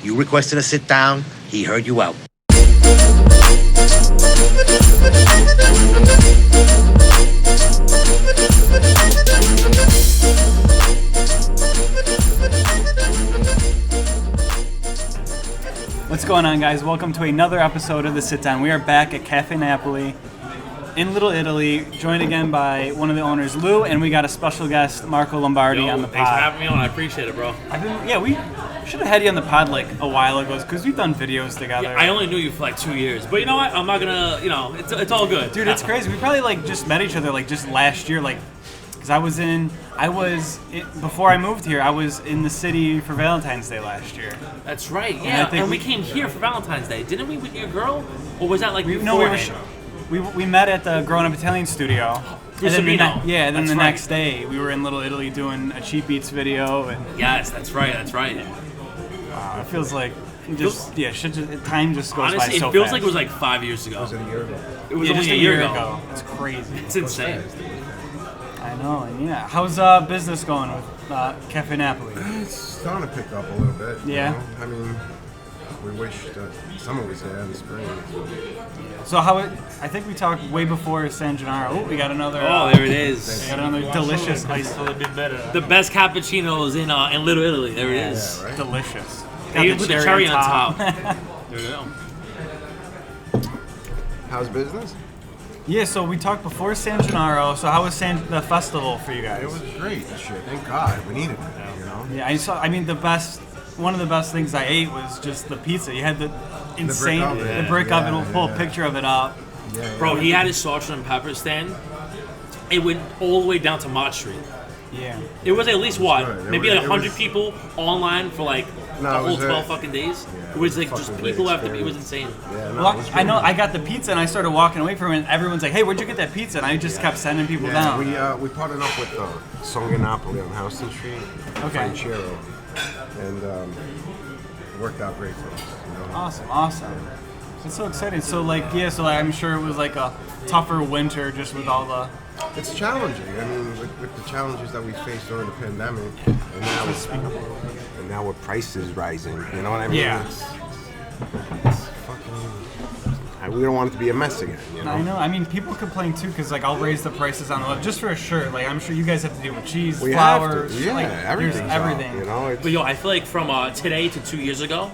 You requested a sit down. He heard you out. What's going on, guys? Welcome to another episode of The Sit Down. We are back at Caffe Napoli in Little Italy, joined again by one of the owners, Lou, and we got a special guest, Marco Lombardi, on the pod. Thanks for having me on. I appreciate it, bro. We should have had you on the pod like a while ago because we've done videos together. Yeah, I only knew you for like 2 years, but you know what? I'm not gonna, it's all good. Dude, it's crazy. We probably just met each other just last year, because before I moved here, I was in the city for Valentine's Day last year. That's right, yeah. And we came here for Valentine's Day, didn't we, with your girl? Or was that we met at the Grown Up Italian studio. And then the next day we were in Little Italy doing a Cheap Eats video. And yes, that's right. Wow, it feels like time just goes by so fast. Honestly, it feels like it was like 5 years ago. Was it a year ago? It was almost a year ago. It's crazy. It's insane. I know, and yeah. How's business going with Caffe Napoli? It's starting to pick up a little bit. Yeah. You know? I mean, we wish that summer was there in the spring. So I think we talked way before San Gennaro. Oh, we got another. Oh, there it is. We got another delicious ice. The best cappuccinos in Little Italy. There it is. Yeah, right? Delicious. They even put the cherry on top. There we go. How's business? Yeah, so we talked before San Gennaro. So how was the festival for you guys? It was great this year. Thank God. We needed it, you know? Yeah, one of the best things I ate was just the pizza. You had the insane, the brick oven. We'll pull a picture of it up. Yeah. Bro, he had his sausage and pepper stand. It went all the way down to Mott Street. Yeah. It was at least what? Good. Maybe like 100 people online for like the whole 12 fucking days. Yeah, it was like just people after experience. it was insane. Yeah, Well, I know I got the pizza and I started walking away from it and everyone's like, hey, where'd you get that pizza? And I just kept sending people down. We partnered up with San Napoli on Houston Street, Franciero, and it worked out great for us. You know? Awesome. It's so exciting. So I'm sure it was like a tougher winter just with all the... It's challenging. I mean, with the challenges that we faced during the pandemic, and now with prices rising, you know what I mean? Yeah. It's fucking... We don't want it to be a mess again, you know? I know. I mean, people complain too because I'll raise the prices on the web just for a shirt. I'm sure you guys have to deal with cheese, flowers. Have to. Yeah, everything. Everything. You know? But I feel like from today to 2 years ago,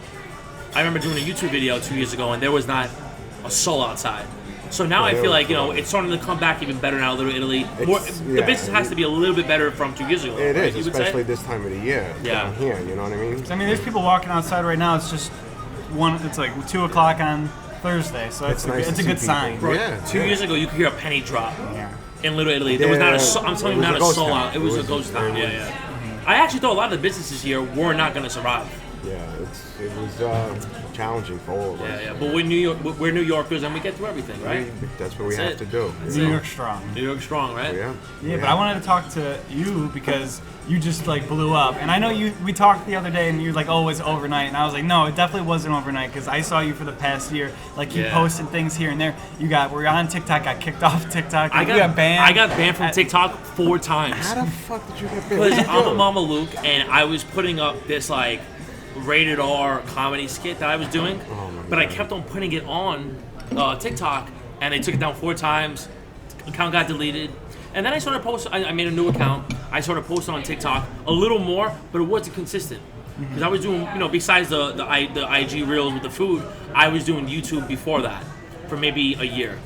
I remember doing a YouTube video 2 years ago and there was not a soul outside. So now I feel like, it's starting to come back even better now, Little Italy. The business has to be a little bit better from 2 years ago. It is, especially this time of the year. Yeah. Down here, you know what I mean? I mean, there's people walking outside right now. It's just it's like 2 o'clock on Thursday, so it's a good sign. Bro, yeah. 2 years ago, you could hear a penny drop in Little Italy. There Yeah. was not a soul. I'm telling you, not a soul town. out. It was a ghost town. Yeah. Mm-hmm. I actually thought a lot of the businesses here were not going to survive. Yeah, it was challenging for all of us. Yeah. But we're New Yorkers, and we get through everything, right? That's what we have to do. New York strong. New York strong, right? Yeah. But I wanted to talk to you because you just blew up, and I know we talked the other day, and you were like, "Oh, it's overnight," and I was like, "No, it definitely wasn't overnight," because I saw you for the past year. You posted things here and there. We're on TikTok, got kicked off TikTok. You got banned. I got banned from TikTok 4 times. How the fuck did you get banned? Because I'm a Mama Luke, and I was putting up this rated R comedy skit that I was doing, but I kept on putting it on TikTok, and they took it down 4 times. Account got deleted, and then I started posting. I made a new account. I started posting on TikTok a little more, but it wasn't consistent because I was doing, besides the IG reels with the food, I was doing YouTube before that for maybe a year.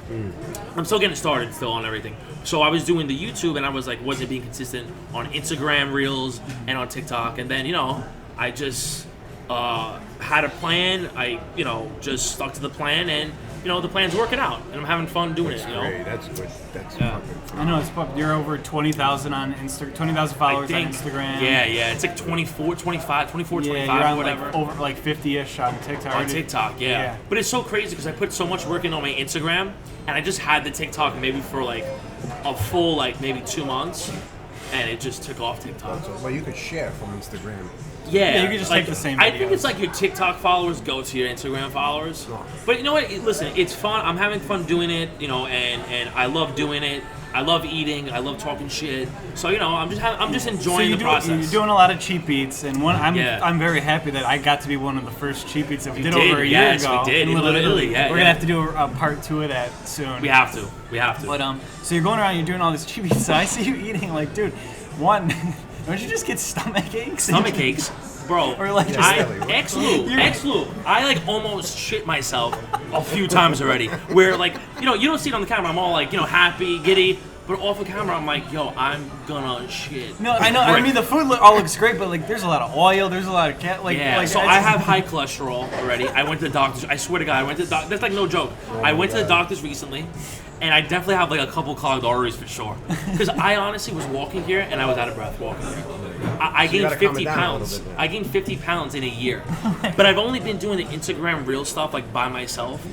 I'm still getting started on everything. So I was doing the YouTube, and I was wasn't being consistent on Instagram reels and on TikTok, and then I just had a plan. I just stuck to the plan, and the plan's working out, and I'm having fun doing it. Great. That's good. That's I know you're over 20,000 on Instagram, 20,000 followers on Instagram. Yeah. It's like 24, 25, you're on whatever. over 50-ish on TikTok. On TikTok, yeah. But it's so crazy because I put so much work in on my Instagram, and I just had the TikTok maybe for a full maybe 2 months, and it just took off TikTok. Well, you could share from Instagram. Yeah, you can just take the same videos. I think it's your TikTok followers go to your Instagram followers. But you know what? Listen, it's fun. I'm having fun doing it, and I love doing it. I love eating. I love talking shit. So I'm just enjoying the process. You're doing a lot of cheap eats, and Yeah. I'm very happy that I got to be one of the first cheap eats that we You did over a year yes, ago. we did. In Little Italy. Yeah, We're gonna have to do a part 2 of that soon. We have to. But so you're going around, you're doing all this cheap eats. So I see you eating like, dude, one, don't you just get stomach aches? Stomach aches. Bro, Or like ex-Lou, I like almost shit myself a few times already. Where like, you don't see it on the camera. I'm all like, happy, giddy. But off the camera, I'm like, yo, I'm gonna shit. No, I know. I mean, the food all looks great, but like, there's a lot of oil. There's a lot of So I have high cholesterol already. I went to the doctors. I swear to God, I went to the doctor. That's like no joke. I went to the doctors recently, and I definitely have like a couple clogged arteries for sure. Because I honestly was walking here, and I was out of breath walking here. I gained 50 pounds. I gained 50 pounds in a year. But I've only been doing the Instagram reel stuff like by myself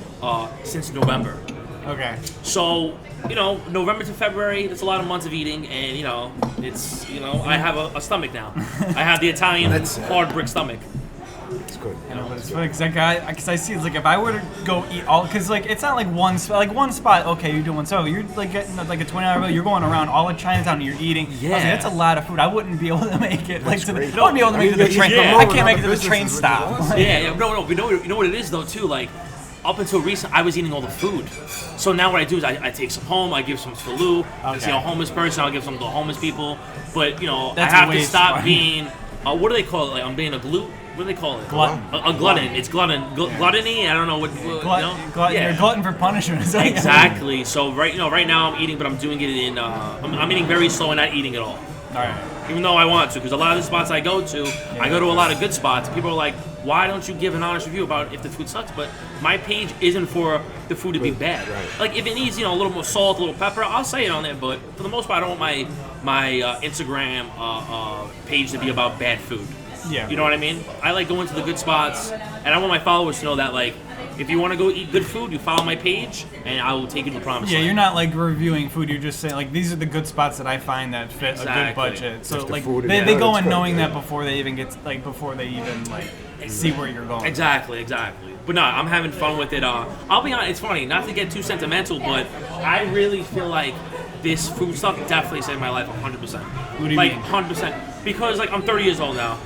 since November. Okay. So, November to February, that's a lot of months of eating, and, it's, I have a stomach now. I have the Italian hard brick stomach. It's good. But it's funny because I see it's like if I were to go eat all, because like it's not like one spot, okay, you're doing so you're like getting like a $20 bill, you're going around all of Chinatown and you're eating. Yeah, that's a lot of food. I wouldn't be able to make it. That's I great. wouldn't be able to make it to the train. Yeah. I can't make it to the train stop. No. You know what it is though too. Like up until recent, I was eating all the food. So now what I do is I take some home. I give some to Lou. I see a homeless person. I'll give some to the homeless people. But I have to stop being. What do they call it? Like I'm being a glute. What do they call it? Glutton. A glutton. It's gluttony. I don't know what. Glutton. You're a glutton for punishment. Exactly. So right now I'm eating, but I'm doing it in. I'm eating very slow and not eating at all. All right. Even though I want to, because a lot of the spots I go to, I go to a lot of good spots. People are like, why don't you give an honest review about if the food sucks? But my page isn't for the food to be bad. Right. Like if it needs, a little more salt, a little pepper, I'll say it on there. But for the most part, I don't want my Instagram page to be about bad food. Yeah. You know what I mean? I like going to the good spots, and I want my followers to know that, like, if you want to go eat good food, you follow my page, and I will take you to the promised land. You're not like reviewing food. You're just saying like these are the good spots that I find that fit a good budget. So like they go in knowing that before they even see where you're going. Exactly. But no, I'm having fun with it. I'll be honest, it's funny, not to get too sentimental, but I really feel like this food stuff definitely saved my life 100%. What do you mean? 100%. Because I'm 30 years old now.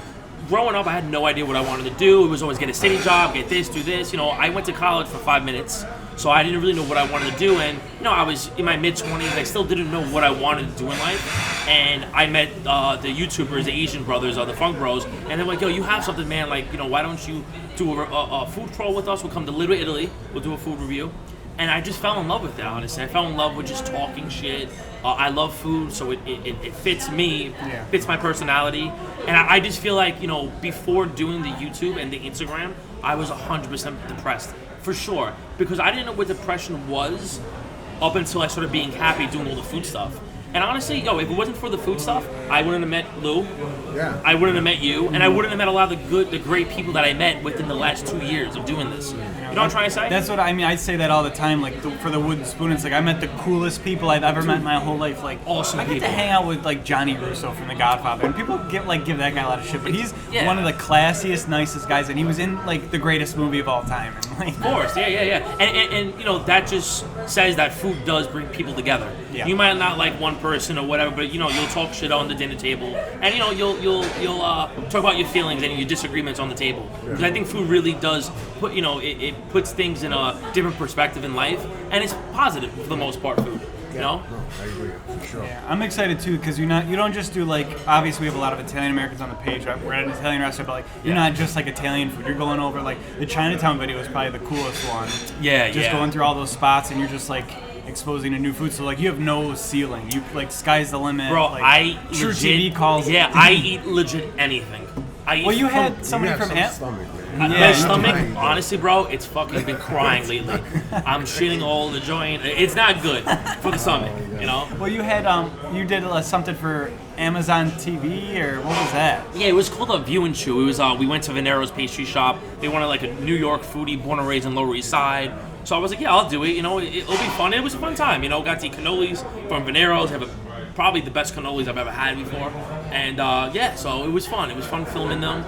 Growing up, I had no idea what I wanted to do. It was always get a city job, get this, do this. I went to college for 5 minutes, so I didn't really know what I wanted to do. And I was in my mid-20s. I still didn't know what I wanted to do in life. And I met the YouTubers, the Asian brothers, the Funk Bros, and they're like, "Yo, you have something, man. Like, why don't you do a food crawl with us? We'll come to Little Italy. We'll do a food review." And I just fell in love with it, honestly. I fell in love with just talking shit. I love food, so it fits me, fits my personality. And I just feel like, before doing the YouTube and the Instagram, I was 100% depressed, for sure. Because I didn't know what depression was up until I started being happy doing all the food stuff. And honestly, if it wasn't for the food stuff, I wouldn't have met Lou. Yeah. I wouldn't have met you, and I wouldn't have met a lot of the great people that I met within the last 2 years of doing this. You know what I'm trying to say? That's what I mean. I say that all the time. Like for the wooden spoon, it's like I met the coolest people I've ever met in my whole life. Like awesome I get people. to hang out with like Johnny Russo from The Godfather, and people give that guy a lot of shit. But he's one of the classiest, nicest guys, and he was in like the greatest movie of all time. And, like, of course, yeah. And that just says that food does bring people together. Yeah. You might not like one person or whatever, but you'll talk shit on the dinner table, and you'll talk about your feelings and your disagreements on the table. Because I think food really does put it puts things in a different perspective in life, and it's positive for the most part. Food, No, I agree for sure. Yeah, I'm excited too because you don't just do like obviously we have a lot of Italian Americans on the page. We're at an Italian restaurant, but like you're not just like Italian food. You're going over like the Chinatown video is probably the coolest one. Just going through all those spots and you're just like exposing to new food. So like you have no ceiling. You like sky's the limit. Bro, like, I True legit, TV calls. Yeah, I eat legit anything. You had somebody from my stomach, honestly, bro, it's fucking been crying lately. I'm shitting all the joint. It's not good for the stomach, Well, you had you did something for Amazon TV or what was that? Yeah, it was called a View and Chew. It was we went to Venero's pastry shop. They wanted like a New York foodie, born and raised in Lower East Side. So I was like, yeah, I'll do it. It'll be fun. It was a fun time. Got to eat cannolis from Venero's. Have probably the best cannolis I've ever had before. And so it was fun. It was fun filming them.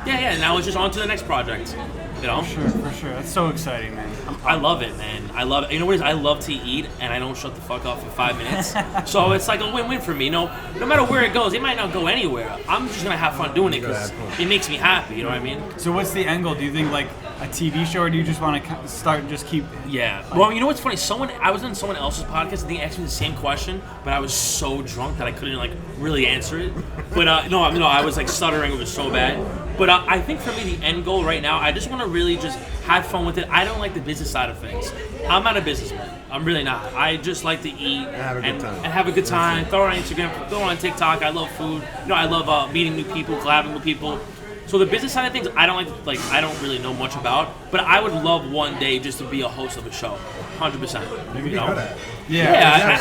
Yeah. Now it's just on to the next project. You know? For sure. That's so exciting, man. I love it, man. I love it. You know what it is? I love to eat, and I don't shut the fuck up for 5 minutes. So it's like a win-win for me. No matter where it goes, it might not go anywhere. I'm just gonna have fun doing it because it makes me happy. You know what I mean? So what's the end goal? Do you think like a TV show, or do you just want to start and just keep? Yeah. Well, you know what's funny? I was on someone else's podcast, and they asked me the same question, but I was so drunk that I couldn't like really answer it. But no, I was like stuttering. It was so bad. But I think for me, the end goal right now, I just want to really just have fun with it. I don't like the business side of things. I'm not a businessman. I'm really not. I just like to eat and have a good time. Throw it on Instagram, throw it on TikTok. I love food. I love meeting new people, collabing with people. So the business side of things, I don't I don't really know much about. But I would love one day just to be a host of a show, 100%. You'd be good at it. Yeah,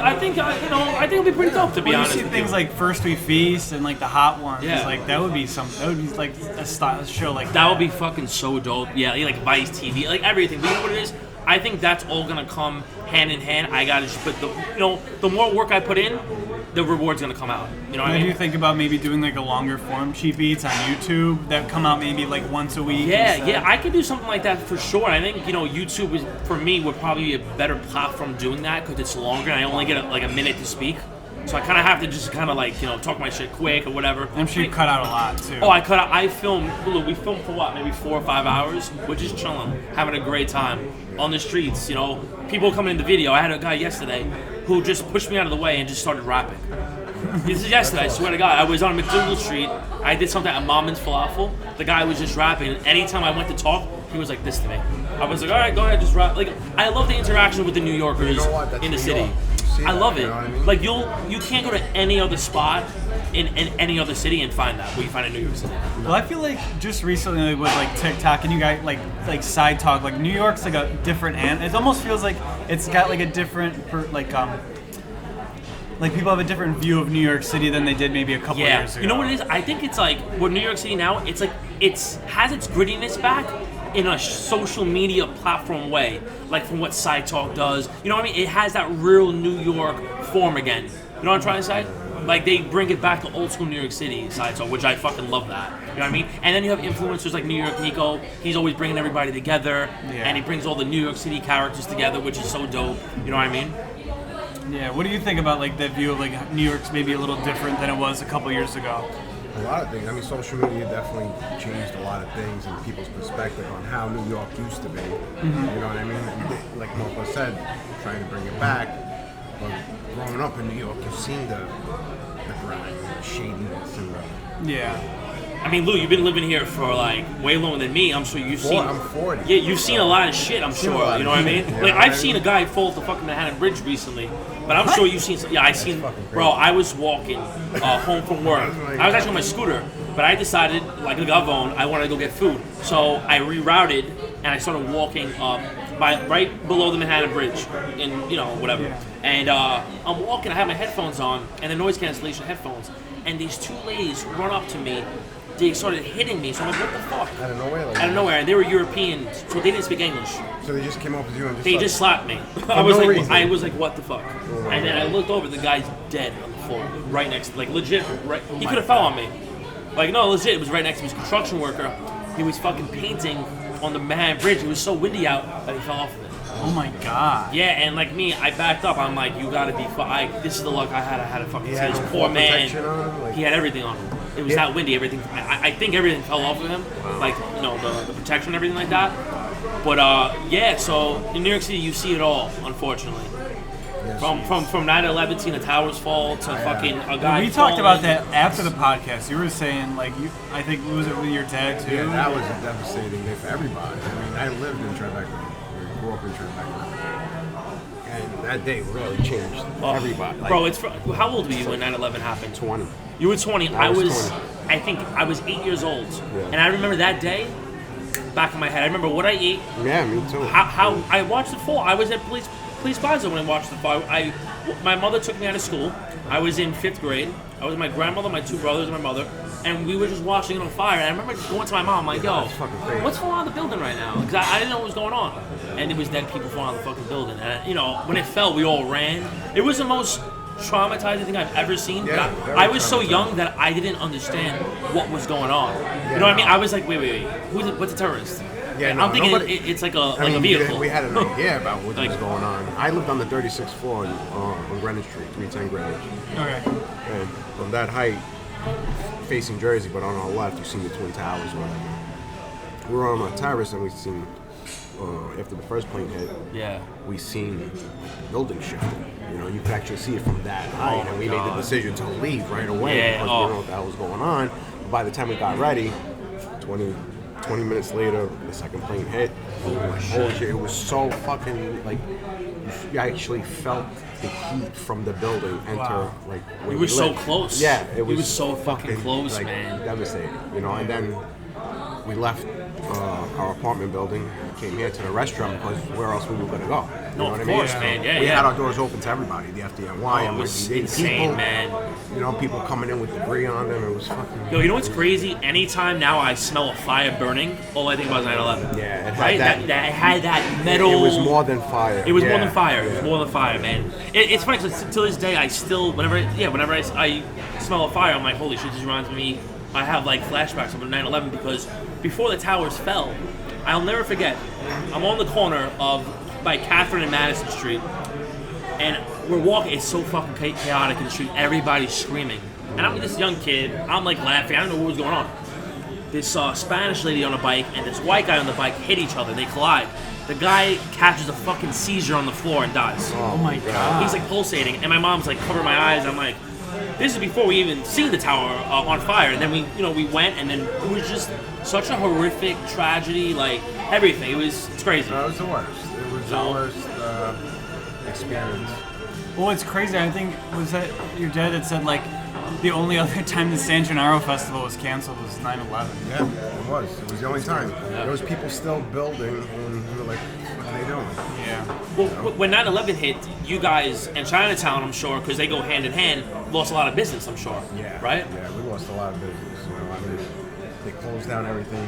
I think it'll be pretty dope to be honest. You see things like First We Feast and like the hot ones. Yeah. Like that would be like a show like that. That would be fucking so dope. Yeah, like Vice TV, like everything. But you know what it is? I think that's all gonna come hand in hand. I gotta just put the more work I put in, the reward's gonna come out. You know what I mean? Do you think about maybe doing like a longer form cheap eats on YouTube that come out maybe like once a week? Yeah, I could do something like that for sure. I think YouTube is for me would probably be a better platform doing that because it's longer and I only get like a minute to speak. So I kind of have to just kind of like talk my shit quick or whatever. I'm sure you cut out a lot too. Oh, we filmed for what, maybe 4 or 5 hours. We're just chilling, having a great time on the streets. People coming in the video. I had a guy yesterday who just pushed me out of the way and just started rapping. This is yesterday, I swear to God. I was on McDougal Street. I did something at Mama's Falafel. The guy was just rapping. And anytime I went to talk, he was like this to me. I was like, all right, go ahead, just rap. Like, I love the interaction with the New Yorkers in the city. I love it. You know what I mean? Like you can't go to any other spot in any other city and find that where you find in New York City. Well, I feel like just recently with like TikTok and you guys like side talk, like New York's like a different it almost feels like it's got like a different like people have a different view of New York City than they did maybe a couple years ago. You know what it is? I think it's like with New York City now, it's like it has its grittiness back in a social media platform way, like from what Side Talk does. You know what I mean? It has that real New York form again. You know what I'm trying to say? Like they bring it back to old school New York City Side Talk, which I fucking love that. You know what I mean? And then you have influencers like New York Nico. He's always bringing everybody together, and he brings all the New York City characters together, which is so dope. You know what I mean? Yeah. What do you think about like that view of like New York's maybe a little different than it was a couple years ago? A lot of things. I mean, social media definitely changed a lot of things and people's perspective on how New York used to be. Mm-hmm. You know what I mean? And like Marco said, trying to bring it back. But growing up in New York, you've seen the grind, the shadiness, and the... Yeah. I mean, Lou, you've been living here for like way longer than me. I'm sure you've seen. I'm 40. Yeah, you've seen a lot of shit. I'm sure. You know what I mean? Like I've seen a guy fall off the fucking Manhattan Bridge recently, but I'm sure you've seen. Yeah, I seen. Bro, I was walking home from work. I was actually on my scooter, but I decided, like a gavone, I wanted to go get food. So I rerouted and I started walking right below the Manhattan Bridge, in whatever. Yeah. And I'm walking. I have my headphones on and the noise cancellation headphones, and these two ladies run up to me. They started hitting me, so I'm like, what the fuck? Out of nowhere? Out of nowhere, and they were Europeans, so they didn't speak English. So they just came up with you and just slapped me. I was like, what the fuck? And then I looked over, the guy's dead on the floor, right next, like legit, right. He could have fell on me. Like, no, legit, it was right next to me. He was a construction worker. He was fucking painting on the Manhattan Bridge. It was so windy out that he fell off of it. Oh my god. Yeah, and like me, I backed up. I'm like, you gotta be this is the luck I had. I had a fucking see this poor man. He had everything on him. It was that windy. Everything. I think everything fell off of him. Wow. Like the protection and everything like that. But so in New York City, you see it all, unfortunately. Yes, from 9/11 seeing the towers fall to fucking a guy. We talked about that after the podcast. You were saying like I think was it with your dad too? Yeah, that was a devastating day for everybody. I mean, I lived in Tribeca. Grew up in Tribeca. And that day really changed everybody. Bro, how old were you when 9/11 happened? 20. You were 20. I was 20. I think I was 8 years old. Yeah. And I remember that day, back in my head. I remember what I ate. Yeah, me too. How I watched the fall. I was at Police Plaza when I watched the fall. My mother took me out of school. I was in 5th grade. I was with my grandmother, my 2 brothers, and my mother. And we were just watching it on fire. And I remember going to my mom, like, yo, what's going on in the building right now? Because I didn't know what was going on. And it was dead people falling on the fucking building. And, when it fell, we all ran. It was the most traumatizing thing I've ever seen. Yeah, But very I was so traumatizing. young that I didn't understand what was going on. You know what I mean? I was like, wait, what's a terrorist? Yeah, And no, I'm thinking nobody- it's like I a mean, vehicle. we had an idea about what Like- was going on. I lived on the 36th floor on Greenwich Street, 310 Greenwich. Okay. And from that height, facing Jersey, but on our left, you seen the Twin Towers, whatever. We were on a terrace and we seen, after the first plane hit, Yeah. we seen buildings shifting. You know, you could actually see it from that height, and we made the decision to leave right away Yeah, because we didn't know what the hell was going on. But by the time we got ready, 20 minutes later, the second plane hit. Holy shit! It was so fucking like you actually felt the heat from the building enter. Wow. Like We when were you so left. close. Yeah, it We was were so fucking close, like, man. Devastating, you know. And then we left our apartment building, came here to the restaurant because where else we were gonna go? You No, know of what I mean? course, man. Yeah, we yeah. had our doors open to everybody, the FDNY, Oh, it was NYC insane, people, man. You know, people coming in with debris on them. It was fucking. Yo, you know what's crazy? Anytime now I smell a fire burning, all I think about is 9/11. Yeah, it had Right? that- That had that metal. It was more than fire. It was more Yeah, than fire. It yeah. was more than fire, man. It's funny because to this day, I still, whenever I smell a fire, I'm like, holy shit, this reminds me. I have like flashbacks of 9/11 because before the towers fell, I'll never forget. I'm on the corner of by Catherine and Madison Street, and we're walking. It's so fucking chaotic in the street. Everybody's screaming, and I'm this young kid. I'm like laughing. I don't know what was going on. This Spanish lady on a bike and this white guy on the bike hit each other. They collide. The guy catches a fucking seizure on the floor and dies. Oh my god. He's like pulsating, and my mom's like covering my eyes. I'm like, this is before we even seen the tower on fire. And then we went, and then it was just such a horrific tragedy, like everything. It's crazy. It was the worst. It was the worst experience. Well, it's crazy. I think was that your dad that said like the only other time the San Gennaro Festival was canceled was 9/11. Yeah, it was. It was the only time. There was people still building, and we were like, what are they doing? Yeah. Well, when 9/11 hit, you guys and Chinatown, I'm sure, because they go hand in hand, lost a lot of business, I'm sure. Yeah. Right? Yeah, we lost a lot of business. You know, I mean, they closed down everything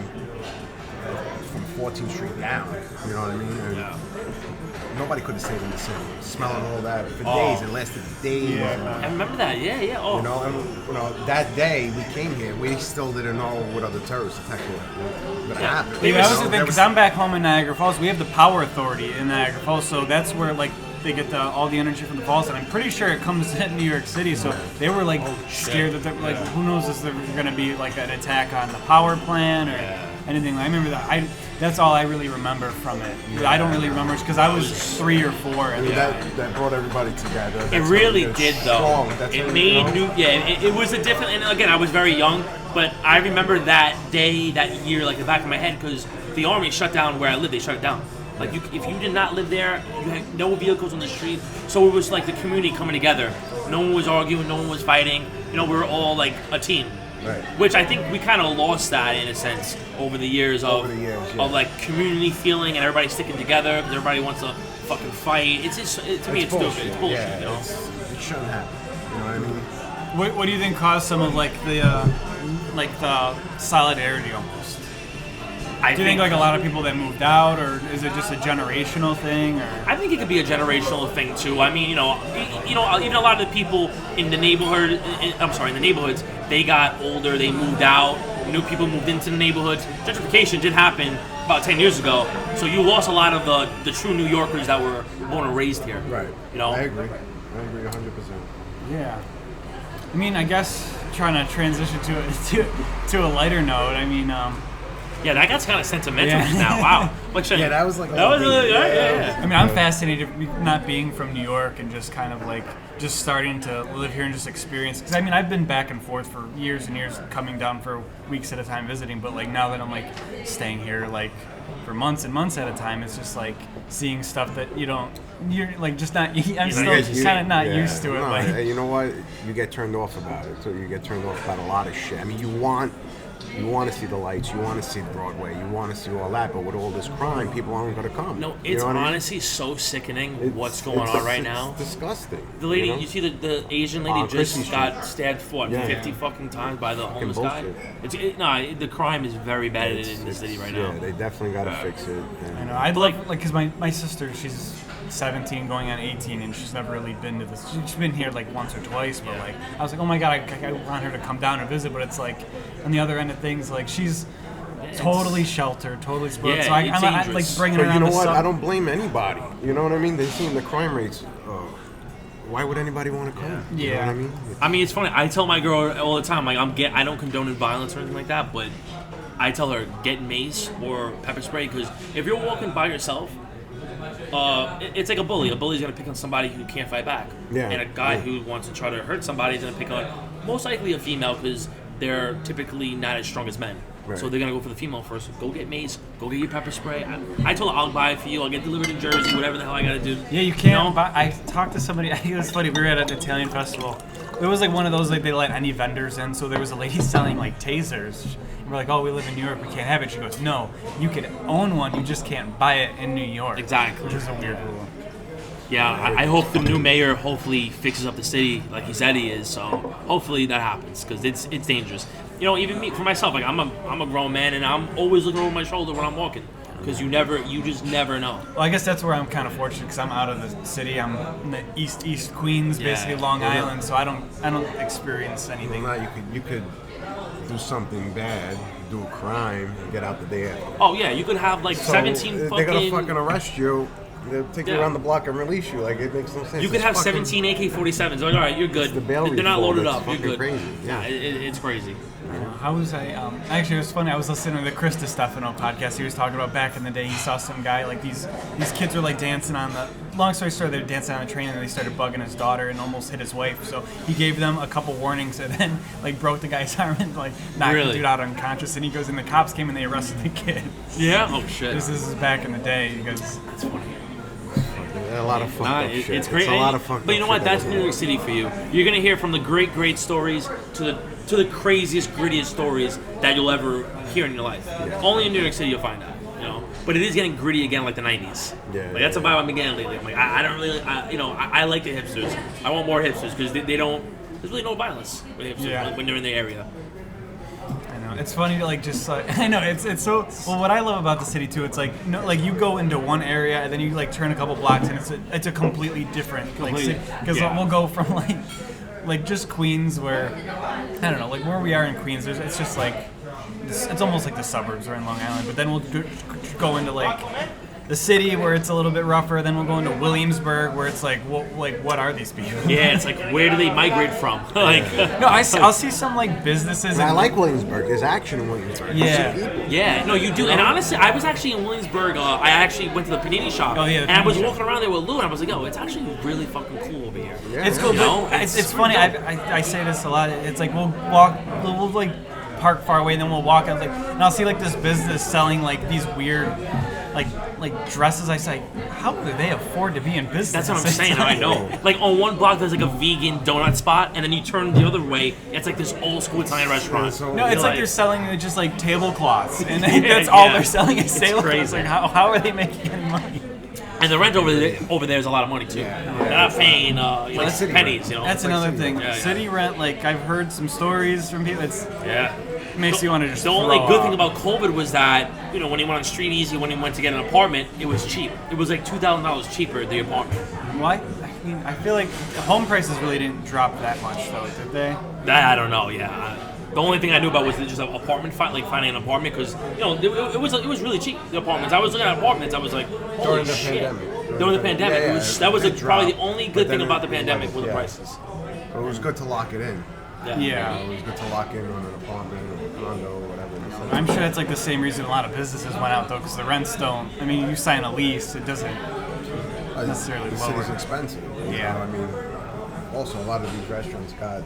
from 14th Street down. You know what I mean? And nobody could have stayed in the city. Smelling all that for days. It lasted days. Yeah. I remember that. Yeah. Oh. You know, and that day we came here, we still didn't know what other terrorist attacks were going to happen. They Yeah, were that was so- the thing, because I'm back home in Niagara Falls. We have the power authority in Niagara Falls, so that's where like they get all the energy from the falls, and I'm pretty sure it comes in New York City. So they were like scared that they're like, who knows if there's going to be like an attack on the power plant or anything. I remember that. That's all I really remember from it. I don't really remember because I was 3 or 4. I mean, that brought everybody together. It That's really how did, strong. though. That's It how, made you know? it was a different. And again, I was very young, but I remember that day, that year, like the back of my head, because the army shut down where I lived. They shut it down. Like if you did not live there, you had no vehicles on the street. So it was like the community coming together. No one was arguing. No one was fighting. You know, we were all like a team. Right. Which I think we kind of lost that in a sense over the years of like community feeling and everybody sticking together because everybody wants to fucking fight. It's just to me it's bullshit. stupid. It's bullshit. Yeah, You know? it shouldn't happen. You know what I mean? What do you think caused some of like the solidarity almost? I Do you think like a lot of people that moved out, or is it just a generational thing? Or I think it could be a generational thing too. I mean, even a lot of the people in the neighborhood, in the neighborhoods, they got older, they moved out, new people moved into the neighborhoods. Gentrification did happen about 10 years ago, so you lost a lot of the true New Yorkers that were born and raised here. Right. You know? I agree 100%. yeah. I mean, I guess trying to transition to a lighter note. I mean, Yeah, that got kind of sentimental Yeah. just now. Wow. Like, Yeah, that was like a that was little really, thing. yeah. I mean, I'm fascinated not being from New York and just kind of like just starting to live here and just experience. Because I mean, I've been back and forth for years and years, coming down for weeks at a time visiting. But like now that I'm like staying here like for months and months at a time, it's just like seeing stuff that you're like just not. I'm still kind of not used to it. No, Like, and you know what? You get turned off about it. So you get turned off about a lot of shit. I mean, you want to see the lights, you want to see Broadway, you want to see all that, but with all this crime, people aren't going to come. No, You it's know what I mean? honestly so sickening what's going on right now. It's disgusting. The lady, you know? you see the Asian lady Christie just got Street. stabbed for what, Yeah. 50 fucking times by the homeless bullshit. guy. The crime is very bad in the city right now. Yeah, they definitely got to fix it. I know. I'd like because my sister, 17, going on 18, and she's never really been to this. She's been here like once or twice, but like I was like, oh my god, I want her to come down and visit. But it's like on the other end of things, like she's totally sheltered, totally spoiled. Yeah, so I'm dangerous. like bringing But her you on know the what? sub. I don't blame anybody. You know what I mean? They've seen the crime rates. Why would anybody want to come? You know what I mean? I mean, it's funny. I tell my girl all the time, like I don't condone violence or anything like that, but I tell her get mace or pepper spray, because if you're walking by yourself, it's like a bully. A bully's gonna pick on somebody who can't fight back, and a guy who wants to try to hurt somebody is gonna pick on most likely a female, because they're typically not as strong as men. Right. So they're gonna go for the female first. Go get mace. Go get your pepper spray. I told her I'll buy it for you. I'll get delivered in Jersey. Whatever the hell I gotta do. Yeah, you can't. I talked to somebody. It was funny. We were at an Italian festival. It was like one of those like they let any vendors in. So there was a lady selling like tasers. And we're like, oh, we live in New York. We can't have it. She goes, no, you can own one. You just can't buy it in New York. Exactly. Which is a weird rule. Yeah, I hope the new mayor hopefully fixes up the city like he said he is. So hopefully that happens, because it's dangerous. You know, even me, for myself, like I'm a grown man, and I'm always looking over my shoulder when I'm walking, because you just never know. Well, I guess that's where I'm kind of fortunate, because I'm out of the city. I'm in the East Queens, basically Long Island, so I don't experience anything. Well, now you could do something bad, do a crime, and get out the day after. Oh yeah, you could have like So 17 they're fucking. gonna fucking arrest you. They'll take you around the block and release you. Like, it makes no sense. You could It's have fucking- 17 AK-47s. Like, all right, you're good. the bail They're not reform loaded that's up. You're fucking good. crazy. Yeah. It's crazy. How was I? Actually, it was funny. I was listening to the Chris DiStefano podcast. He was talking about back in the day. He saw some guy like these kids were like dancing on the. Long story short, they were dancing on the train, and they started bugging his daughter and almost hit his wife. So he gave them a couple warnings, and then like broke the guy's arm and like knocked the dude out unconscious. And he goes, and the cops came and they arrested the kid. Yeah. Oh shit. This is back in the day. He goes, That's funny. A lot of fucked up shit. It's great. It's a lot of fucked but you know up what? shit That's that New goes York City for you. You're gonna hear from the great stories to the craziest, grittiest stories that you'll ever hear in your life. Yeah. Only in New York City you'll find that. You know. But it is getting gritty again, like the '90s. Yeah, Like that's a vibe I'm getting lately. I'm like, I don't really, I like the hipsters. I want more hipsters, because they don't. There's really no violence with hipsters when they're in the area. I know. It's funny to like just like I know it's so well. What I love about the city too, it's like like you go into one area and then you like turn a couple blocks and it's a completely different like city, because we'll go from like just Queens, where I don't know, like where we are in Queens, it's just like it's almost like the suburbs are in Long Island, but then we'll go into like the city where it's a little bit rougher. Then we'll go into Williamsburg, where it's like what are these people? Yeah, it's like, where do they migrate from? Like, No, I'll see some like businesses. And I and, like Williamsburg. There's action in Williamsburg. Yeah. There's people. yeah, no, you do. And honestly, I was actually in Williamsburg. I actually went to the panini shop, Oh, yeah, the and I was panini walking around there with Lou, and I was like, "Oh, it's actually really fucking cool over here." Yeah, It's cool, You know, but it's funny. I say this a lot. It's like we'll like park far away, and then we'll walk out and I'll see like this business selling like these weird like dresses. I say, how do they afford to be in business? That's what I'm saying. I know. Like on one block, there's like a vegan donut spot, and then you turn the other way, it's like this old school Italian restaurant. So- No, it's You're like they're selling just like tablecloths, and that's all they're selling is It's tablecloths. crazy. Like how are they making any money? And the rent over there is a lot of money too. They're not paying city pennies. rent. You know. That's like another city thing. rent. Yeah, yeah. City rent, like I've heard some stories from people. Yeah. Makes you want to just. The only throw good up. thing about COVID was that, when he went on Street Easy, when he went to get an apartment, it was cheap. It was like $2,000 cheaper, the apartment. Why? I mean, I feel like home prices really didn't drop that much, though, did they? That I don't know. Yeah. The only thing I knew about was just an apartment, finding an apartment, because it was really cheap. The apartments. I was looking at apartments. I was like, holy During the shit. pandemic. During the pandemic, Yeah, that was it probably dropped, the only but good then thing about the it pandemic were the yeah. prices. But it was good to lock it in. Yeah. It was good to lock in on an apartment or a condo or whatever. I'm sure that's like the same reason a lot of businesses went out, though, because the rents don't. I mean, you sign a lease, it doesn't necessarily The lower. city's expensive. Yeah. I mean, also a lot of these restaurants got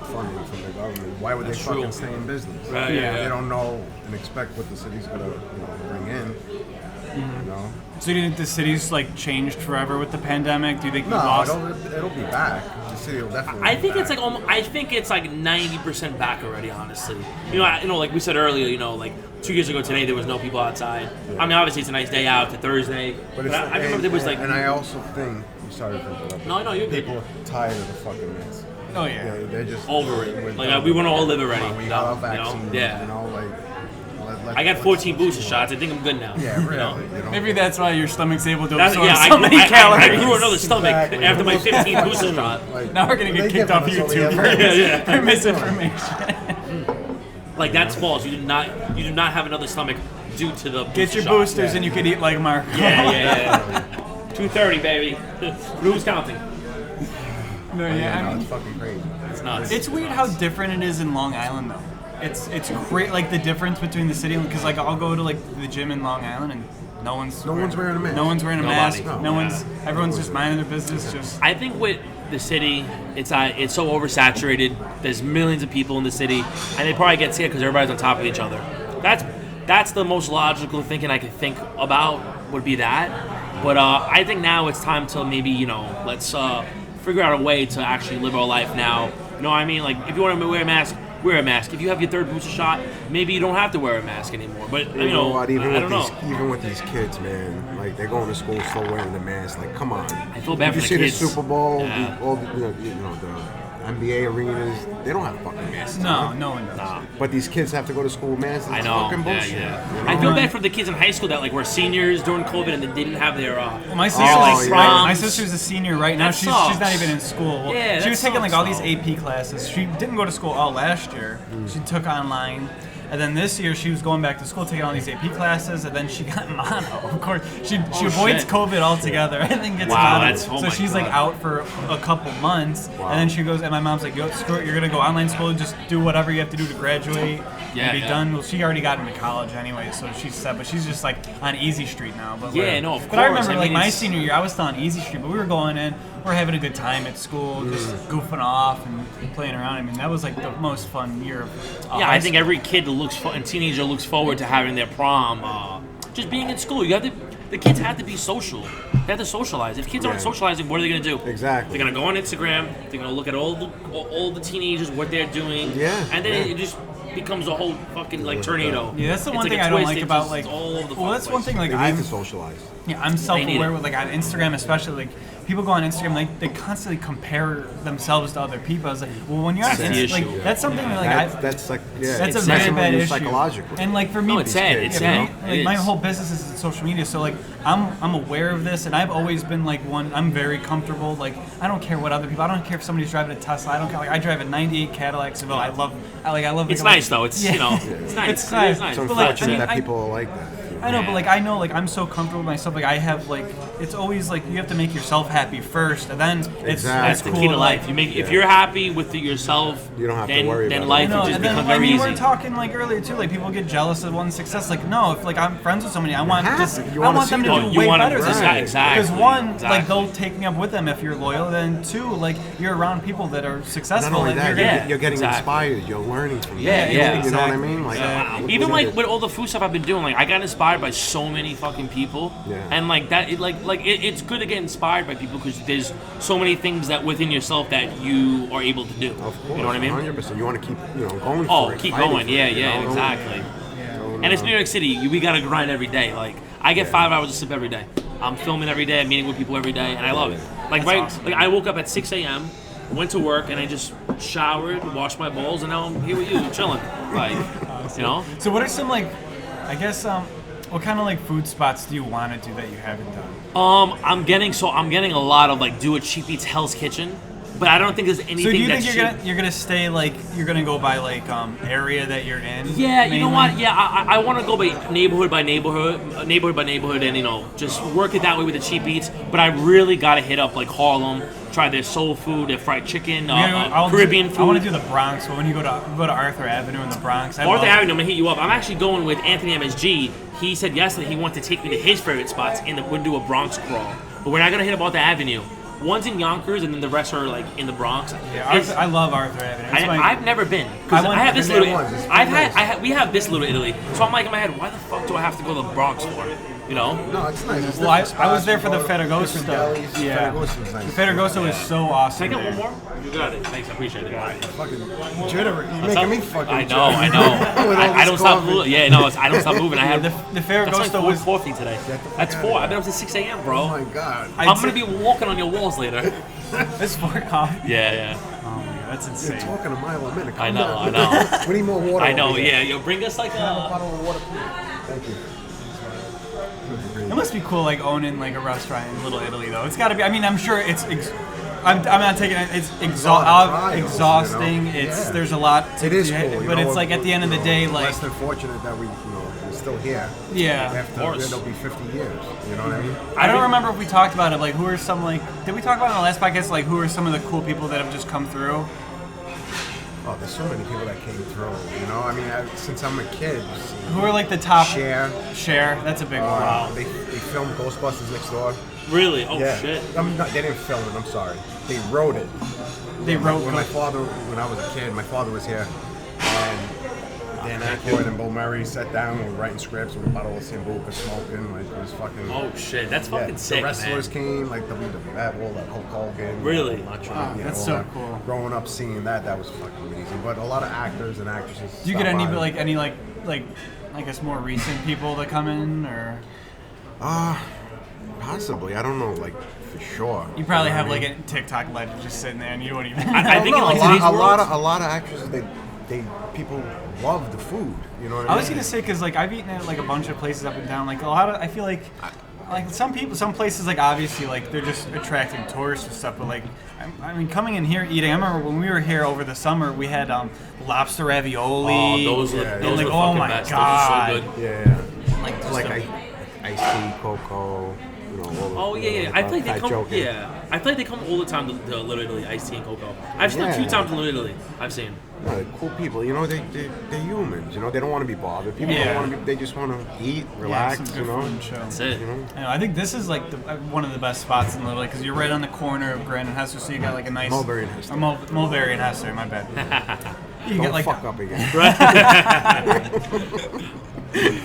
funding from the government. Why would That's they fucking true. stay in business? Right, yeah. They don't know and expect what the city's gonna bring in. You know? So do you think the city's like changed forever with the pandemic? Do you think we No, lost? it'll be back. The city will definitely. I be think back. it's like I think it's like 90% back already. Honestly, like we said earlier, like 2 years ago today there was no people outside. I mean, obviously it's a nice day out. It's a Thursday, but it's, I remember there was like. And I also think. Sorry for interrupting. No, you're good. People are tired of the fucking mess. Oh yeah. They're just Over it. we're Like done. we want to all live already. We got our You know? vaccines. Yeah. You know, like I got 14 booster shots. I think I'm good now. Yeah, really. You know? Maybe that's why your stomach's able to That's, absorb yeah, so many calories. I grew another stomach Exactly. after my 15 booster shot. Like, Now we're gonna get they kicked give off us all the YouTube information. for misinformation. Like that's false. You do not have another stomach due to the Get your shot. boosters and you could eat like Marco. Yeah. 230, baby. Who's counting? No, yeah, I mean, it's fucking crazy. It's nuts. it's weird how different it is in Long Island though. It's great, like the difference between the city, because like I'll go to like the gym in Long Island and no one's wearing a mask. No one's wearing a Nobody. mask. No. Everyone's just minding their business. Just I think with the city, it's so oversaturated. There's millions of people in the city, and they probably get scared because everybody's on top of each other. That's the most logical thinking I could think about would be that. But I think now it's time to maybe let's figure out a way to actually live our life now. You know what I mean? Like if you want to wear a mask. Wear a mask. If you have your third booster shot, maybe you don't have to wear a mask anymore. But You know what? Even I don't know. Even with these kids, man, like they're going to school still wearing the mask. Like, come on. I feel bad you for see the the kids. Super Bowl, Yeah. all the, the NBA arenas, they don't have fucking masks. no one does. Nah. But these kids have to go to school with masks. It's I know. fucking bullshit. Yeah. You know? I feel bad for the kids in high school that were seniors during COVID and they didn't have their. Well, my sister, yeah. my sister's a senior right now. That She's sucks. not even in school. Well, Yeah, she that was taking like sucks, all these though. AP classes. She didn't go to school all last year. She took online. And then this year she was going back to school taking all these AP classes, and then she got mono. Of course, she avoids shit. COVID altogether. I think it's Wow, mono. that's- oh so my she's God. like out for a couple months, and then she goes. And my mom's like, "Yo, screw it. You're gonna go online school. Just do whatever you have to do to graduate Yeah, and be yeah. done." Well, she already got into college anyway, so she's set. But she's just like on Easy Street now. But Yeah, like- no, of But I course. remember I like mean, my it's- senior year, I was still on Easy Street, but we were going in. We're having a good time at school, just goofing off and playing around. I mean, that was like the most fun year of Yeah, high I think school. every kid and teenager looks forward to having their prom. Just being in school, the kids have to be social. They have to socialize. If kids aren't Yeah. socializing, what are they gonna do? Exactly. They're gonna go on Instagram. They're gonna look at all the teenagers, what they're doing. Yeah, And then yeah. it just becomes a whole fucking like tornado. Yeah, that's the It's one like thing a I don't twist, like it about just- like. it's all over the Well, that's one thing like They need I'm. to socialize. Yeah, I'm need self-aware it. with like on Instagram, especially like people go on Instagram, like they constantly compare themselves to other people. I was like, well, when you're on That's the Instagram, like issue. that's something that, like That's like, yeah. that's a it's very sad. bad issue. Psychological. And like for me, No, it's sad. yeah, It's for sad. me, It like my is. whole business is in social media, so like I'm aware of this, and I've always been like one. I'm very comfortable. Like I don't care what other people. I don't care if somebody's driving a Tesla. I don't care. Like I drive a '98 Cadillac Seville. I love. It's nice though. It's Yeah. it's nice. It's It nice. is nice. It's But, like, unfortunate I mean, that people are like that. I know, but like I know, like I'm so comfortable with myself. Like I have, like it's always like you have to make yourself happy first, and then it's Exactly. That's the cool key to to, life. like, You make if you're happy with yourself, You don't have to then, worry then about it. life I know, will just and then become I very mean, easy. we were talking like earlier too. Like people get jealous of one's success. Like no, if like I'm friends with somebody, I want happy. this. You I wanna want see them to them. do Oh, you way wanna- better than right, me. exactly, Because one, like exactly. they'll take me up with them if you're loyal. Then two, like you're around people that are Not successful. only and that, you're Yeah. you're getting exactly. inspired. You're learning from Yeah, them. yeah, You know what I exactly. mean? Like, Even look like at with all the food stuff I've been doing, like I got inspired by so many fucking people, Yeah. and like that, it's good to get inspired by people because there's so many things that within yourself that you are able to do. Of course, you know what I mean? 100%. You want to keep, going Oh, for it. keep fighting going. for Yeah, it, you yeah, know? exactly. So, And it's New York City. We gotta grind every day. Like I get 5 hours of sleep every day. I'm filming every day. I'm meeting with people every day, and I love it. Like awesome. like I woke up at 6 a.m., went to work, and I just showered, washed my balls, and now I'm here with you, chilling. Like, you know. So what are some like, I guess what kind of like food spots do you want to do that you haven't done? I'm getting a lot of like do a cheap eats Hell's Kitchen, but I don't think there's anything So do you that's think you're gonna stay like you're gonna go by like area that you're in? Yeah, you know mainly? what? Yeah, I want to go by neighborhood, and just work it that way with the cheap eats. But I really gotta hit up like Harlem, try their soul food, their fried chicken, Caribbean food. I want to do the Bronx. So when you go to Arthur Avenue in the Bronx, Arthur Avenue, I'm gonna hit you up. I'm actually going with Anthony MSG. He said yesterday he wanted to take me to his favorite spots we'll do a Bronx crawl. But we're not gonna hit up Arthur Avenue. One's in Yonkers and then the rest are like in the Bronx. Yeah, I love Arthur Avenue. It's I've never been because I have this I've been little. there once. We have this little Italy. So I'm like in my head, why the fuck do I have to go to the Bronx for? You know? No, it's nice. It's Well, I different was there spots, for the Ferragosto. different delis. Yeah, Ferragosto's nice. the Ferragosto was so awesome. Can I get there. one more? You got it. Thanks, I appreciate it. Fucking jittery. You're making me fucking I know. With all I this don't stop coffee. moving. Yeah, no, I don't stop moving. I have The That's Ferragosto my was. fourth coffee today. That's 4. I've been up to 6 a.m., bro. Oh my god. I'm gonna be walking on your walls later. It's 4 coffee. Yeah. Oh my god. That's You're insane. talking a mile a minute. I Calm know, down. I know. We need more water. I know, over here. yeah. Yo, bring us like Can I have a a. bottle of water, please? Thank you. It must be cool, like owning like a restaurant in Little Italy, though. It's got to be. I mean, I'm sure it's. I'm not taking it. It's exhausting. You know? It's there's a lot. To It is do, cool, but it's like at the end of the day, like less than fortunate that we're still here. yeah. After it'll be 50 years. You know what I mean? I don't remember if we talked about it. Like, who are some like? Did we talk about it in the last podcast? Like, who are some of the cool people that have just come through? Oh, there's so many people that came through. You know, I mean, since I'm a kid. Who are like the top? Cher. That's a big one. They filmed Ghostbusters Next Door. Really? Oh Yeah. shit. They didn't film it. I'm sorry. They wrote it. They wrote. When I was a kid, my father was here, and Dan Aykroyd and Bill Murray sat down. We were writing scripts with a bottle of Sambuca, smoking. Like, it was fucking. Oh shit. That's fucking sick, The wrestlers man. came, like WWF, all that Hulk Hogan. Really? Macho, Wow, you know, that's all so that. cool. Growing up seeing that was fucking amazing. But a lot of actors and actresses. Do you get any stopped by. like I guess more recent people that come in, or Possibly. I don't know, like for sure. you probably know have what I like mean? a TikTok legend just sitting there and you don't even. I think in like a lot, today's a world. lot of actresses. They people love the food. You know what I mean? I was gonna say because like I've eaten at like a bunch of places up and down. Like a lot of I feel like some places like obviously like they're just attracting tourists and stuff. But like I mean coming in here eating. I remember when we were here over the summer we had lobster ravioli. Oh, those are and those like are oh fucking my best. god. Those are so good. Yeah. Like just Like a- iced tea, cocoa. You know, Oh yeah. I feel like they fat come. joking. Yeah, I feel like they come all the time to Little Italy, iced tea and cocoa. I've seen a few Yeah. times in Little Italy. I've seen. No, they're cool people. You know, they're humans. You know, they don't want to be bothered. People Yeah. don't want to be. They just want to eat, yeah, relax. some good You know. food and chill. That's it. You know. I know, I think this is like one of the best spots in Little because you're right on the corner of Grand and Hester, so you got like a nice Mulberry and Hester. Mulberry and Hester. My bad. You Don't get like fuck up again.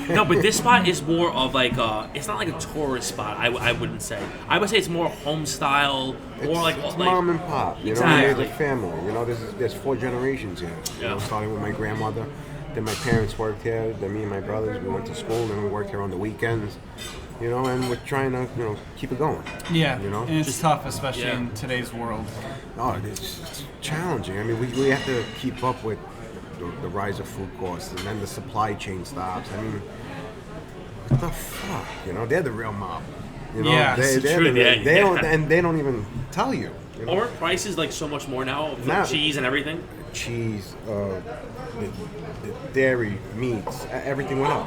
No, but this spot is more of like it's not like a tourist spot. I wouldn't say. I would say it's more home style, more like It's mom and pop. You know, Exactly. there's a family. You know, there's 4 generations here. You know, Yeah. starting with my grandmother, then my parents worked here, then me and my brothers we went to school, then we worked here on the weekends. You know, and we're trying to keep it going. yeah, You know? and it's tough, especially Yeah. in today's world. No, it's challenging. I mean, we have to keep up with the rise of food costs, and then the supply chain stops. I mean, what the fuck? You know, they're the real mob. You know, Yeah, it's they're true, the, yeah, they yeah. don't, and they don't even tell you. You know? Aren't prices like so much more now for Now- cheese and everything? Cheese, the dairy, meats, everything went up.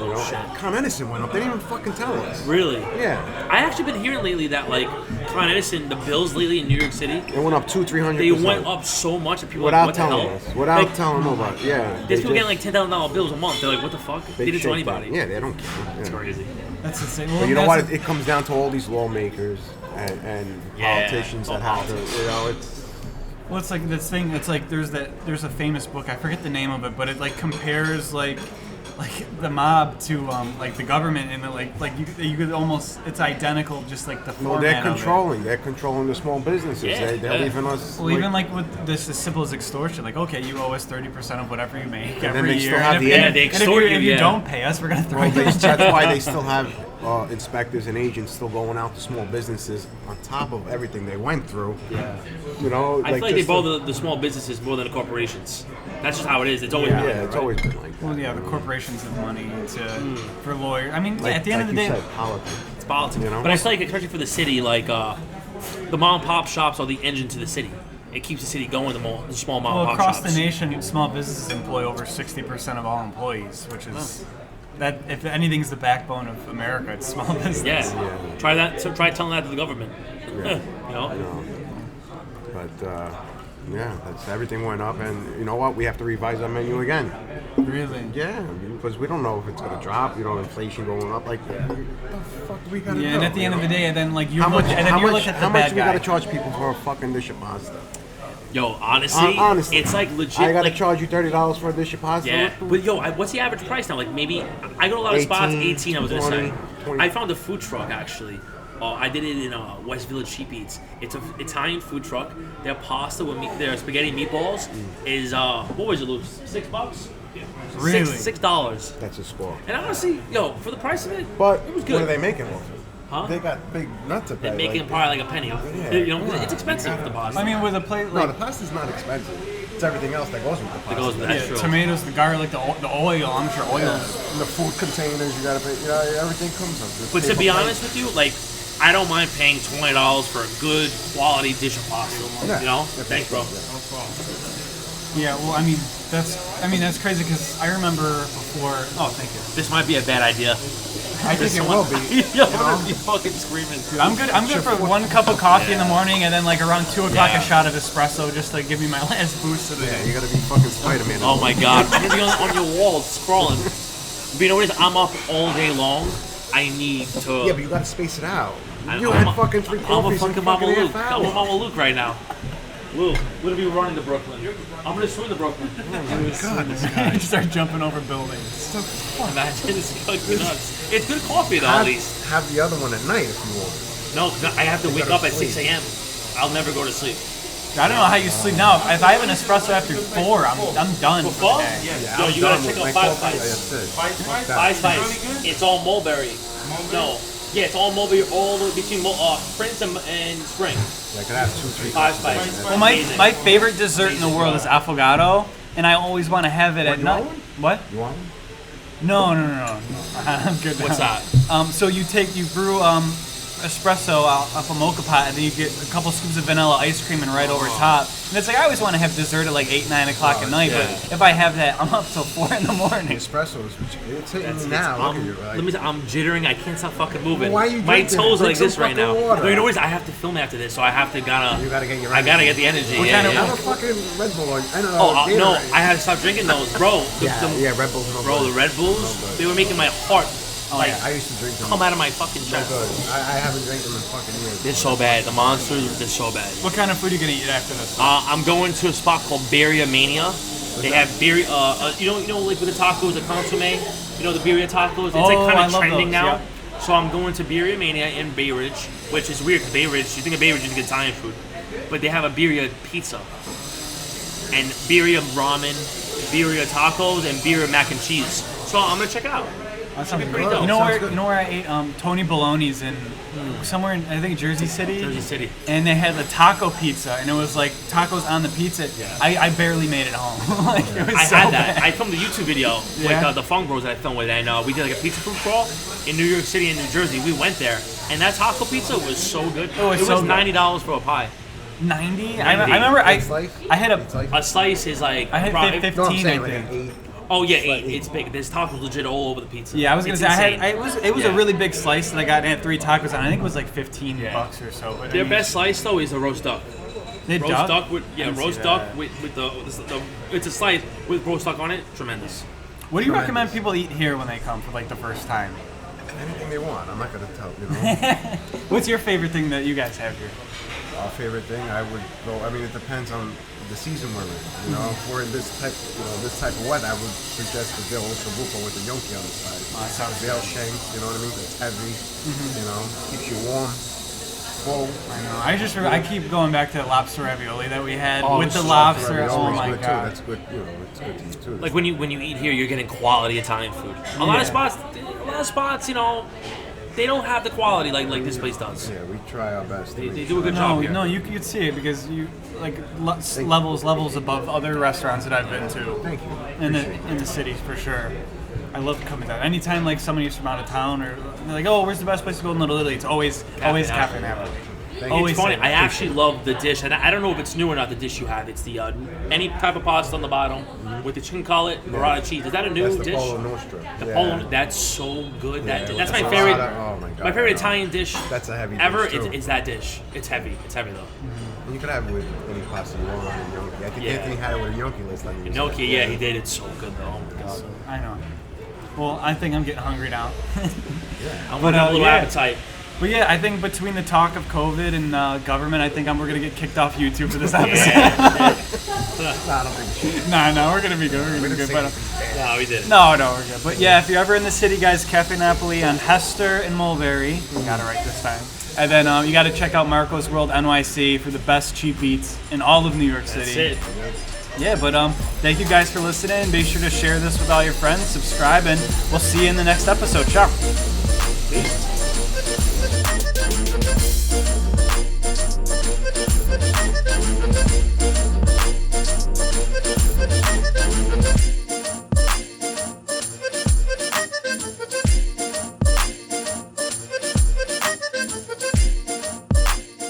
You know, Con Edison went up. They didn't even fucking tell us. Really? Yeah, I actually been hearing lately that like Con Edison, the bills lately in New York City, it went up 200-300%. they went up so much that people are without like, what the telling hell? us. Without Like, telling nobody. Yeah, There's people they getting like $10,000 bills a month. They're like, what the fuck? They didn't tell shake that. anybody. Yeah, they don't care. It's Yeah. crazy. That's insane. Well, But you know that's what? It comes down to all these lawmakers and Yeah, politicians all that have politics. to. You know, it's Well, it's like this thing. It's like there's a famous book. I forget the name of it, but it like compares like the mob to like the government, and you could almost it's identical, just like the well, format they're of it. controlling. They're controlling the small businesses. Yeah, They're yeah. leaving us. Well, even like with this as simple as extortion, like okay, you owe us 30% of whatever you make then every they year. still have and the if, end. and They if extort you, you, if you yeah. don't pay us, we're gonna throw well, you. that's why they still have inspectors and agents still going out to small businesses on top of everything they went through. Yeah. You know, I feel like they just bother the small businesses more than the corporations. That's just how it is. It's always been like yeah, that, it's right? always been like that. Well, yeah, the corporations have money for lawyers. I mean, Like, at the end like of the you day, said, politics. It's politics. You know? But I feel like, especially for the city, like the mom and pop shops are the engine to the city. It keeps the city going. The small mom well, and pop across shops. the nation, small businesses employ over 60% of all employees, which is that if anything's the backbone of America, it's small business. Yeah. Try that. So try telling that to the government. Yeah. You know. You know. But yeah, that's everything went up, and you know what? We have to revise our menu again. Really. Yeah, because we don't know if it's gonna drop. You know, inflation going up. Like, what the fuck do we gotta do? Yeah, and at the end of the day, and then like you how look, much? and then How you much? look at the How much bad we gotta guy. charge people for a fucking dish of pasta? Yo, honestly, Honestly, it's like legit. I gotta like, charge you $30 for a dish of pasta. Yeah, but yo, what's the average price now? Like maybe I go to a lot of spots. 18, I was gonna 20, say. 20. I found a food truck actually. I did it in West Village Cheap Eats. It's an Italian food truck. Their pasta with their spaghetti meatballs is what was it, Lou? $6? Really? $6. That's a score. And honestly, yo, for the price of it, But it was what are good. they making off it? Huh? They got big nuts to pay. They're making like, probably like a penny. Yeah. You know, it's expensive, the pasta. I mean, with a plate No, like the pasta's not expensive. It's everything else that goes with the pasta. goes with that. That's true. tomatoes, the garlic, the oil. I'm sure oil. Yeah. And the food containers, you gotta pay. You know, everything comes up. But to be honest with you, like, I don't mind paying $20 for a good quality dish of pasta. Yeah. You know? Yeah, Thanks, bro. Yeah, well, I mean that's crazy because I remember before. Oh, thank you. This might be a bad idea. I think it will be. You're gonna be fucking screaming. Dude, I'm good. I'm good for one cup of coffee in the morning, and then like around 2 o'clock Yeah. a shot of espresso, just to give me my last boost of the Yeah, day. you gotta be fucking Spider-Man. Oh my god. You're gonna be on your walls scrolling. But you know what it is? I'm up all day long. I need to. Yeah, but you gotta space it out. I- You I'm had a- fucking 3 I'm a coffees in fucking Mama fucking Luke. half I'm a hour. Mama Luke right now. Lou, we're gonna be running to Brooklyn. I'm gonna swim to Brooklyn. God, this guy. You start jumping over buildings. So fun. Imagine it's fucking nuts. It's good coffee though, at least. Have the other one at night if you want. No, 'cause I have to You wake gotta up at 6 sleep. a.m. I'll never go to sleep. I don't know how you sleep now. If I have an espresso after 4, I'm done. For Before? the day. Yo, I'm you gotta done check with out my Five coffee. Spice. Yeah, that's it. Five Spice. It's all mulberry. No. Yeah, it's all mulberry, all the way between Prince and Spring. Yeah, I could have 2, 3 Five coffees. Spice. Well, my favorite dessert in the world is affogato, and I always want to have it at you want night. one? What? You want one? No. I'm good now. What's that? So you brew espresso off a mocha pot, and then you get a couple scoops of vanilla ice cream and right over top. And it's like I always want to have dessert at like 8, 9 o'clock at night, yeah. but if I have that, I'm up till 4 in the morning. Espressos, it's hitting me now. Look at you. Like, Let me. I'm jittering. I can't stop fucking moving. Why are you My drinking? toes are Drink like this some right now. fucking water. No, you know what it is? I have to film after this, so I have to You gotta get your I gotta energy. get the energy. What Yeah, kind of- yeah. Have a fucking Red Bull. I don't know. Oh no! Gatorade. I had to stop drinking those, bro. Yeah, Red Bull's no Bro, good. the Red Bulls, No good. they were making my heart like I used to drink them. come out of my fucking No chest. good. I haven't drank them in fucking years. They're so bad. The monsters, they're so bad. What kind of food are you gonna eat after this? I'm going to a spot called Birria Mania. They have birria, you know, like with the tacos, the consomme. You know, the birria tacos. It's like Oh, kind I of love trending those, now. yeah. So I'm going to Birria Mania in Bay Ridge, which is weird because Bay Ridge, you think of Bay Ridge, you think Italian food, but they have a birria pizza, and birria ramen, birria tacos, and birria mac and cheese. So I'm gonna check it out. That sounds pretty good. dope. You know Sounds where good. you know where I ate Tony Baloney's in somewhere in I think Jersey City. Jersey City. And they had the taco pizza, and it was like tacos on the pizza. Yeah. I barely made it home. Like, it was I so had that. bad. I filmed a YouTube video Yeah? with the Funk Bros that I filmed with, and we did like a pizza food crawl in New York City and New Jersey. We went there, and that taco pizza was so good. It was so good. $90 for a pie. 90. 90. I remember Big slice? I had Big slice? A slice is like I had probably- 15, No, I'm saying I like think. an 8. Oh yeah, Like 8. It's big. There's tacos legit all over the pizza. Yeah, I was gonna It's say insane. it was Yeah. a really big slice that I got and had 3 tacos on. I think it was like $15 or so. But I Their mean, best slice though is a roast duck. they Roast duck with I didn't see roast that. duck with the it's a slice with roast duck on it. Tremendous. What do you Tremendous. recommend people eat here when they come for like the first time? Anything they want. I'm not gonna tell. You know. What's your favorite thing that you guys have here? Our favorite thing, I would go. I mean, it depends on the season we're in. You know, if we're in this type of weather, I would suggest the veal ossobuco with the gnocchi on the side. that sounds veal good. shanks. You know what I mean? It's heavy. You know, keeps you warm. Full. I know. I keep going back to the lobster ravioli that we had with the It's lobster. always Oh my good, too. god. That's good. You know, it's good to eat too. Like when you eat here, you're getting quality Italian food. A lot of spots, you know, they don't have the quality like this place does. Yeah, we try our best. to They make do a good No, job here. no, you could see it because you like levels above other restaurants that I've been to Thank you. in the city for sure. I love coming down. Anytime like somebody's from out of town or they're like, oh, where's the best place to go in Little Italy? It's always Caffe Napoli. Always It's funny. say I that. actually love the dish, and I don't know if it's new or not. The dish you have, it's the any type of pasta on the bottom with the chicken cutlet, burrata cheese. Is that a new That's the dish? Polo Nostra. The Yeah. Polo, that's so good. That's that's my a favorite. lot of- oh my God, my favorite I know. Italian dish. That's a heavy ever. dish, too. Is that dish? It's heavy. It's heavy though. And you can have it with any pasta you want and gnocchi. I think Yeah. Anthony had it with a gnocchi list. Like you Gnocchi, said. yeah, he did. It's so good though. Oh my god. I know. Well, I think I'm getting hungry now. I'm But, gonna have a little yeah. appetite. But yeah, I think between the talk of COVID and government, I think we're gonna get kicked off YouTube for this episode. Nah, I don't think No, we're gonna be good. We're gonna be good. But, No, we did. no, we're good. But yeah, if you're ever in the city, guys, Caffe Napoli on Hester and Mulberry. Got it right this time. And then you got to check out Marco's World NYC for the best cheap eats in all of New York City. That's it. Yeah, but thank you guys for listening. Be sure to share this with all your friends, subscribe, and we'll see you in the next episode. Ciao. Peace.